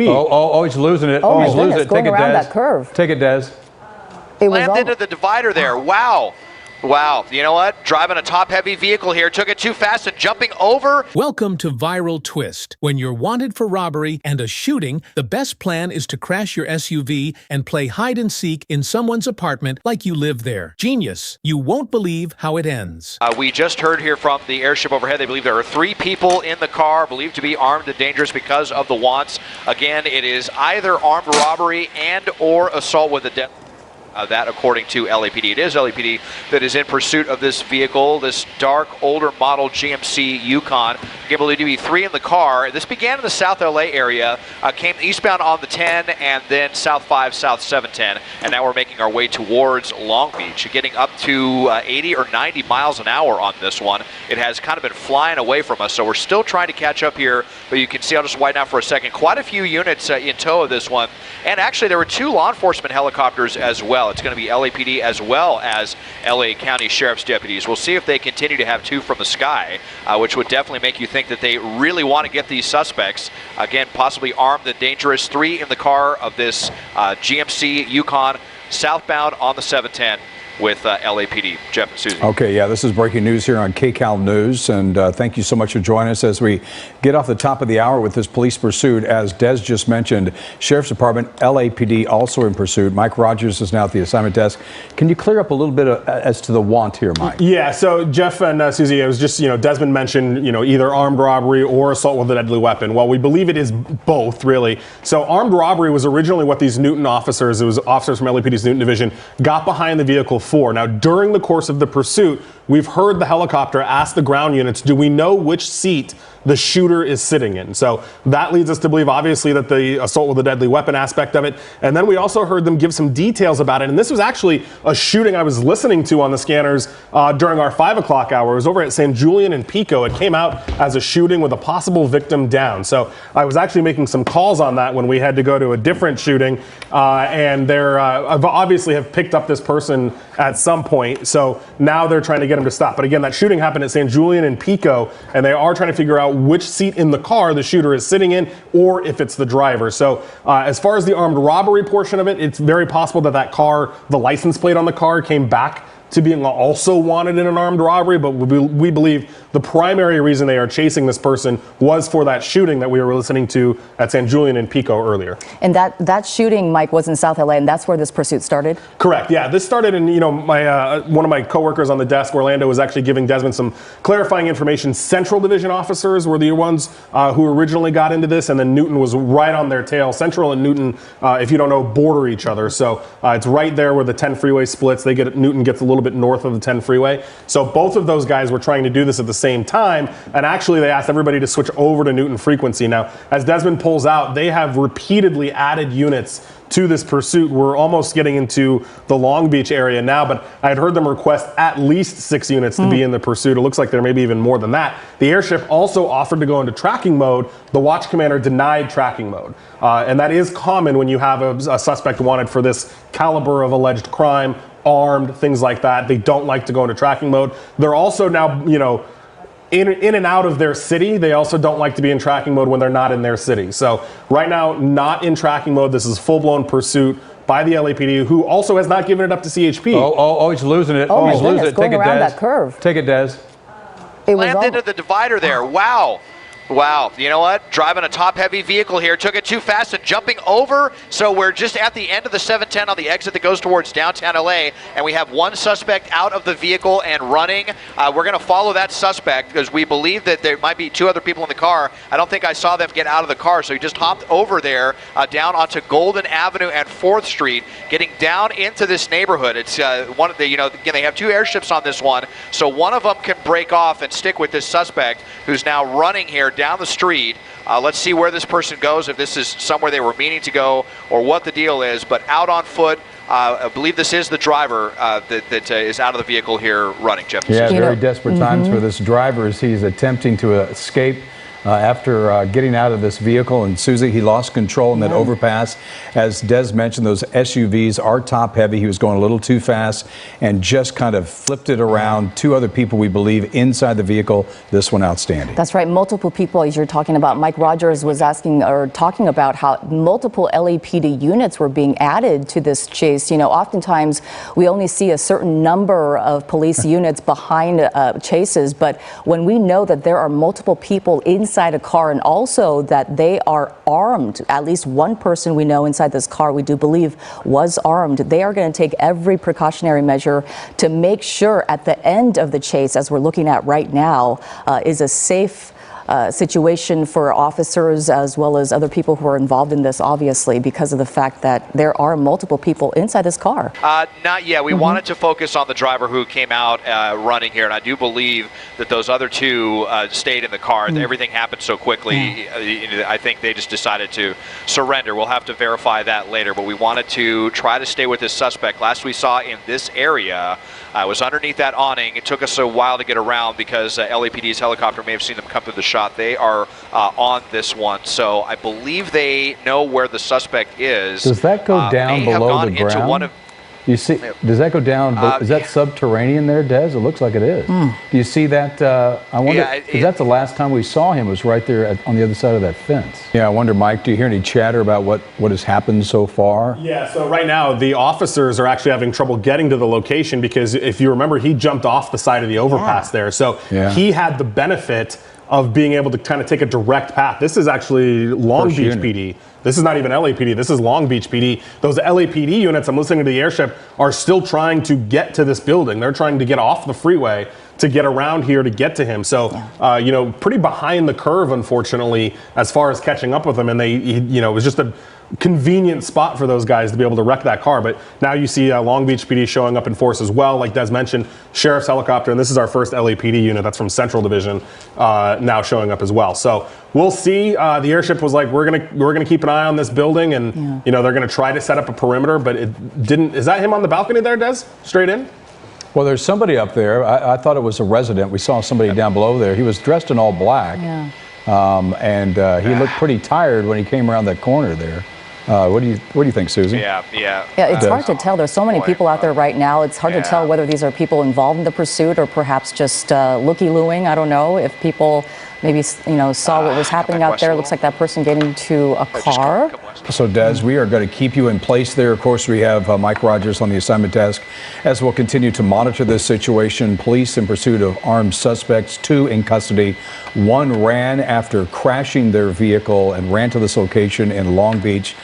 Oh, he's losing it. Oh, he's losing it. Take it, Des. That curve. Take it, Des. Slammed into the divider there. Wow. Wow, you know what? Driving a top-heavy vehicle here, took it too fast and jumping over. Welcome to Viral Twist. When you're wanted for robbery and a shooting, the best plan is to crash your SUV and play hide-and-seek in someone's apartment like you live there. Genius. You won't believe how it ends. We just heard here from the airship overhead. They believe there are 3 people in the car, believed to be armed and dangerous because of the wants. Again, it is either armed robbery and or assault with a death. That according to LAPD. It is LAPD that is in pursuit of this vehicle, this dark, older model GMC Yukon. Again, believed to be 3 in the car. This began in the South LA area, came eastbound on the 10 and then South 5, South 710. And now we're making our way towards Long Beach, getting up to 80 or 90 miles an hour on this one. It has kind of been flying away from us, so we're still trying to catch up here. But you can see, I'll just widen out for a second, quite a few units in tow of this one. And actually, there were 2 law enforcement helicopters as well. It's going to be LAPD as well as LA County Sheriff's deputies. We'll see if they continue to have 2 from the sky, which would definitely make you think that they really want to get these suspects. Again, possibly armed and dangerous. 3 in the car of this GMC Yukon, southbound on the 710 with LAPD. Jeff and Susie. Okay, yeah, this is breaking news here on KCAL News, and thank you so much for joining us as we get off the top of the hour with this police pursuit. As Des just mentioned, Sheriff's Department, LAPD also in pursuit. Mike Rogers is now at the assignment desk. Can you clear up a little bit as to the want here, Mike? Yeah, so Jeff and Susie, it was just, Desmond mentioned, either armed robbery or assault with a deadly weapon. Well, we believe it is both, really. So armed robbery was originally what these Newton officers, it was officers from LAPD's Newton Division, got behind the vehicle for. Now, during the course of the pursuit, we've heard the helicopter ask the ground units, do we know which seat the shooter is sitting in? So that leads us to believe, obviously, that the assault with a deadly weapon aspect of it. And then we also heard them give some details about it. And this was actually a shooting I was listening to on the scanners during our 5 o'clock hour. It was over at San Julian and Pico. It came out as a shooting with a possible victim down. So I was actually making some calls on that when we had to go to a different shooting. And they're obviously have picked up this person at some point. So now they're trying to get him to stop. But again, that shooting happened at San Julian and Pico, and they are trying to figure out which seat in the car the shooter is sitting in, or if it's the driver. So as far as the armed robbery portion of it, it's very possible that that car, the license plate on the car, came back to being also wanted in an armed robbery, but we believe the primary reason they are chasing this person was for that shooting that we were listening to at San Julian and Pico earlier. And that shooting, Mike, was in South LA, and that's where this pursuit started? Correct, yeah. This started in, my one of my coworkers on the desk, Orlando, was actually giving Desmond some clarifying information. Central Division officers were the ones who originally got into this, and then Newton was right on their tail. Central and Newton, if you don't know, border each other. So it's right there where the 10 freeway splits. Newton gets a little bit north of the 10 freeway. So both of those guys were trying to do this at the same time, and actually they asked everybody to switch over to Newton frequency. Now, as Desmond pulls out, they have repeatedly added units to this pursuit. We're almost getting into the Long Beach area now, but I had heard them request at least 6 units to be in the pursuit. It looks like there may be even more than that. The airship also offered to go into tracking mode. The watch commander denied tracking mode. And that is common when you have a suspect wanted for this caliber of alleged crime, armed, things like that. They don't like to go into tracking mode. They're also now, in and out of their city. They also don't like to be in tracking mode when they're not in their city. So right now, not in tracking mode. This is full-blown pursuit by the LAPD, who also has not given it up to CHP. Oh, he's losing it. Oh, he's losing it. Take it, Des. That curve. Take it, Des. Slammed into the divider there. Wow. Wow, you know what? Driving a top-heavy vehicle here, took it too fast and jumping over. So we're just at the end of the 710 on the exit that goes towards downtown LA, and we have one suspect out of the vehicle and running. We're going to follow that suspect because we believe that there might be 2 other people in the car. I don't think I saw them get out of the car, so he just hopped over there down onto Golden Avenue and 4th Street, getting down into this neighborhood. It's one of the, again, they have 2 airships on this one, so one of them can break off and stick with this suspect who's now running here down the street. Let's see where this person goes, if this is somewhere they were meaning to go or what the deal is, but out on foot. I believe this is the driver that is out of the vehicle here running, Jeff. Yeah, very desperate times for this driver as he's attempting to escape after getting out of this vehicle. And Susie, he lost control in that overpass. As Des mentioned, those SUVs are top heavy. He was going a little too fast and just kind of flipped it around. Two other people, we believe, inside the vehicle. This one outstanding. That's right. Multiple people, as you're talking about. Mike Rogers was asking or talking about how multiple LAPD units were being added to this chase. You know, oftentimes we only see a certain number of police units behind chases, but when we know that there are multiple people inside a car and also that they are armed, at least one person we know inside this car we do believe was armed, they are going to take every precautionary measure to make sure at the end of the chase, as we're looking at right now, is a safe situation for officers as well as other people who are involved in this, obviously, because of the fact that there are multiple people inside this car. Not yet. We wanted to focus on the driver who came out running here, and I do believe that those other two stayed in the car. Everything happened so quickly. I think they just decided to surrender. We'll have to verify that later, but we wanted to try to stay with this suspect. Last we saw in this area was underneath that awning. It took us a while to get around because LAPD's helicopter may have seen them come through the shot. They are on this one, so I believe they know where the suspect is. Does that go down below the ground? You see, does that go down? Is that subterranean there, Des? It looks like it is. Do you see that? I wonder, because that's the last time we saw him was right there on the other side of that fence. Yeah, I wonder, Mike, do you hear any chatter about what has happened so far? Yeah, so right now the officers are actually having trouble getting to the location because if you remember, he jumped off the side of the overpass there. So he had the benefit of being able to kind of take a direct path. This is actually Long Beach PD. This is not even LAPD, this is Long Beach PD. Those LAPD units, I'm listening to the airship, are still trying to get to this building. They're trying to get off the freeway to get around here to get to him. So, you know, pretty behind the curve, unfortunately, as far as catching up with him. And it was just a convenient spot for those guys to be able to wreck that car. But now you see Long Beach PD showing up in force as well. Like Des mentioned, sheriff's helicopter, and this is our first LAPD unit. That's from Central Division, now showing up as well. So we'll see. The airship was like, we're gonna keep an eye on this building, and you know they're gonna try to set up a perimeter. But it didn't. Is that him on the balcony there, Des? Straight in? Well, there's somebody up there. I thought it was a resident. We saw somebody down below there. He was dressed in all black, and he looked pretty tired when he came around that corner there. What do you think, Susan? Yeah, it's hard to tell. There's so many people out there right now. It's hard to tell whether these are people involved in the pursuit or perhaps just looky-looing. I don't know if people maybe saw what was happening out there. It looks like that person getting to a car. So, Des, we are going to keep you in place there. Of course, we have Mike Rogers on the assignment desk as we'll continue to monitor this situation. Police in pursuit of armed suspects, 2 in custody. 1 ran after crashing their vehicle and ran to this location in Long Beach.